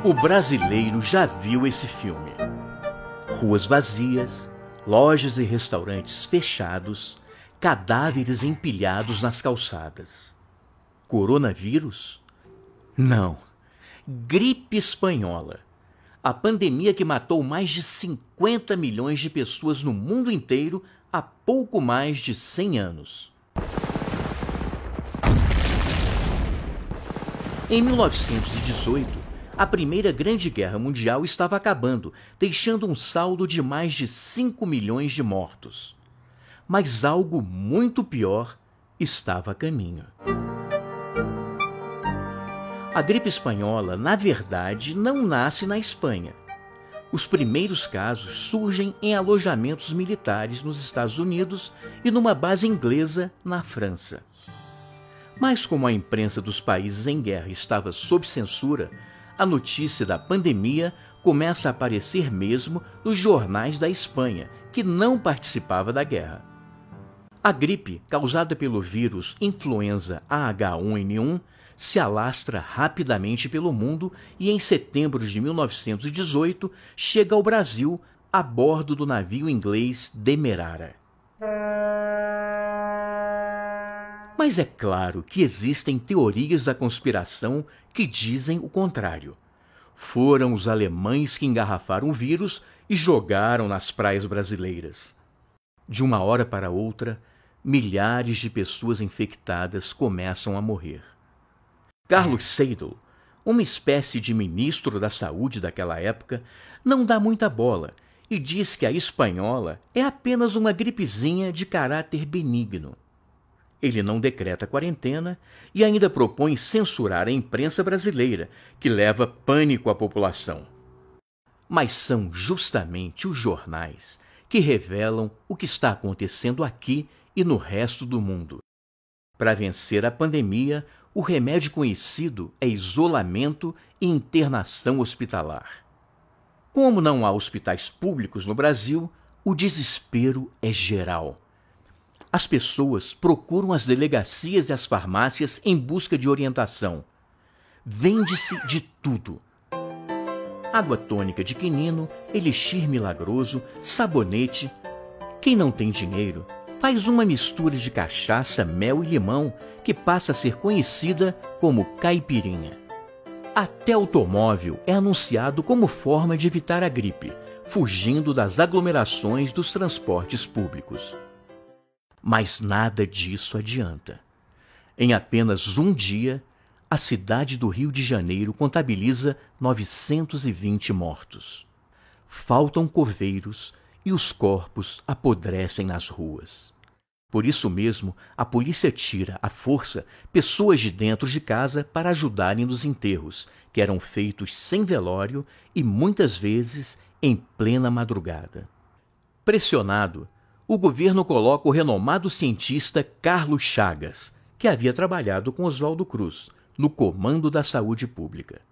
O brasileiro já viu esse filme. Ruas vazias, lojas e restaurantes fechados, cadáveres empilhados nas calçadas. Coronavírus? Não. Gripe espanhola. A pandemia que matou mais de 50 milhões de pessoas no mundo inteiro há pouco mais de 100 anos. Em 1918, a Primeira Grande Guerra Mundial estava acabando, deixando um saldo de mais de 5 milhões de mortos. Mas algo muito pior estava a caminho. A gripe espanhola, na verdade, não nasce na Espanha. Os primeiros casos surgem em alojamentos militares nos Estados Unidos e numa base inglesa na França. Mas como a imprensa dos países em guerra estava sob censura, a notícia da pandemia começa a aparecer mesmo nos jornais da Espanha, que não participava da guerra. A gripe, causada pelo vírus influenza H1N1, se alastra rapidamente pelo mundo e em setembro de 1918 chega ao Brasil a bordo do navio inglês Demerara. Mas é claro que existem teorias da conspiração que dizem o contrário. Foram os alemães que engarrafaram o vírus e jogaram nas praias brasileiras. De uma hora para outra, milhares de pessoas infectadas começam a morrer. Carlos Seidel, uma espécie de ministro da saúde daquela época, não dá muita bola e diz que a espanhola é apenas uma gripezinha de caráter benigno. Ele não decreta quarentena e ainda propõe censurar a imprensa brasileira, que leva pânico à população. Mas são justamente os jornais que revelam o que está acontecendo aqui e no resto do mundo. Para vencer a pandemia, o remédio conhecido é isolamento e internação hospitalar. Como não há hospitais públicos no Brasil, o desespero é geral. As pessoas procuram as delegacias e as farmácias em busca de orientação. Vende-se de tudo. Água tônica de quinino, elixir milagroso, sabonete. Quem não tem dinheiro faz uma mistura de cachaça, mel e limão que passa a ser conhecida como caipirinha. Até automóvel é anunciado como forma de evitar a gripe, fugindo das aglomerações dos transportes públicos. Mas nada disso adianta. Em apenas um dia, a cidade do Rio de Janeiro contabiliza 920 mortos. Faltam coveiros e os corpos apodrecem nas ruas. Por isso mesmo, a polícia tira à força pessoas de dentro de casa para ajudarem nos enterros, que eram feitos sem velório e muitas vezes em plena madrugada. Pressionado, o governo coloca o renomado cientista Carlos Chagas, que havia trabalhado com Oswaldo Cruz, no comando da saúde pública.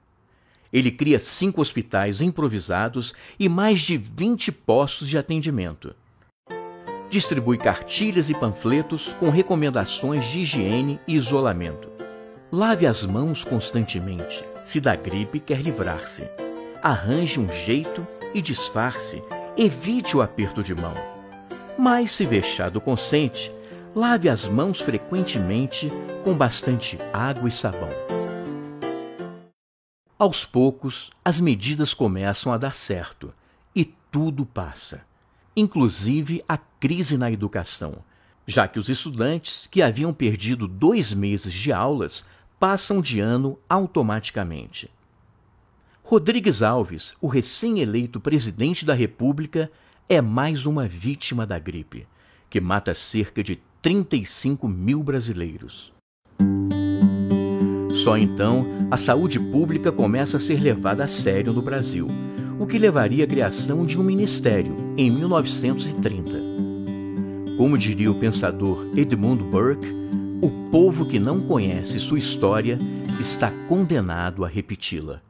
Ele cria 5 hospitais improvisados e mais de 20 postos de atendimento. Distribui cartilhas e panfletos com recomendações de higiene e isolamento. Lave as mãos constantemente, se da gripe quer livrar-se. Arranje um jeito e disfarce, evite o aperto de mão. Mas, se vexado consente, lave as mãos frequentemente com bastante água e sabão. Aos poucos, as medidas começam a dar certo e tudo passa, inclusive a crise na educação, já que os estudantes que haviam perdido 2 meses de aulas passam de ano automaticamente. Rodrigues Alves, o recém-eleito presidente da República, é mais uma vítima da gripe, que mata cerca de 35 mil brasileiros. Só então, a saúde pública começa a ser levada a sério no Brasil, o que levaria à criação de um ministério em 1930. Como diria o pensador Edmund Burke, o povo que não conhece sua história está condenado a repeti-la.